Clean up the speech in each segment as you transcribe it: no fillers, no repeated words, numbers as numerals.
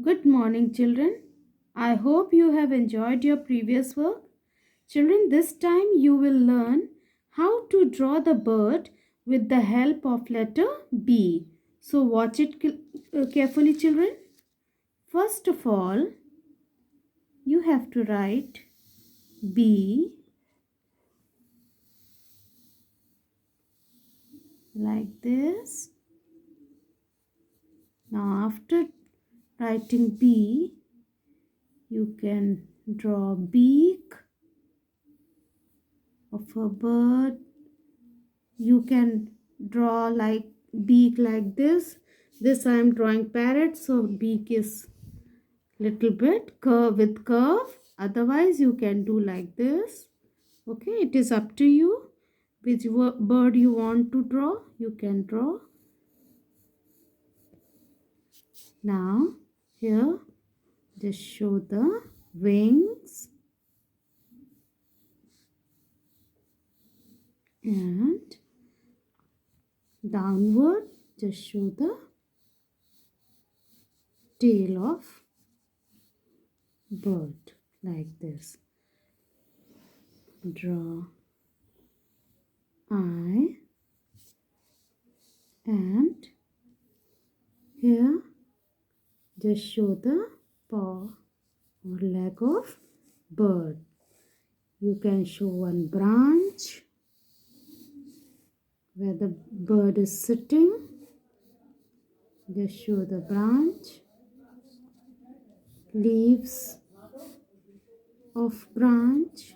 Good morning, children. I hope you have enjoyed your previous work. Children, this time you will learn how to draw the bird with the help of letter B. So, watch it carefully, children. First of all, you have to write B like this. Now, after writing B, you can draw beak of a bird. You can draw like beak like this I am drawing parrot, so beak is little bit curve with curve. Otherwise you can do like this. Okay, it is up to you which bird you want to draw. You can draw. Now here just show the wings and downward just show the tail of bird like this. Draw eye and here just show the paw or leg of bird. You can show one branch where the bird is sitting. Just show the branch, leaves of branch,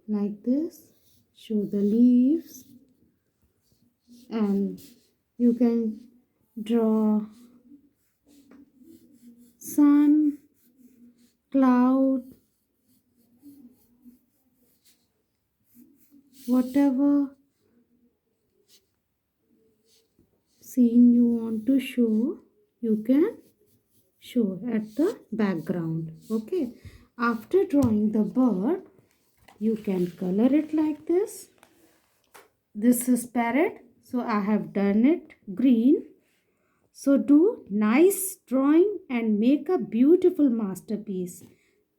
like this. Show the leaves and you can draw sun, cloud, whatever scene you want to show, you can show at the background. Okay, after drawing the bird, you can color it like this. This is parrot, so I have done it green. So do nice drawing and make a beautiful masterpiece.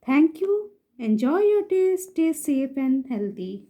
Thank you. Enjoy your day. Stay safe and healthy.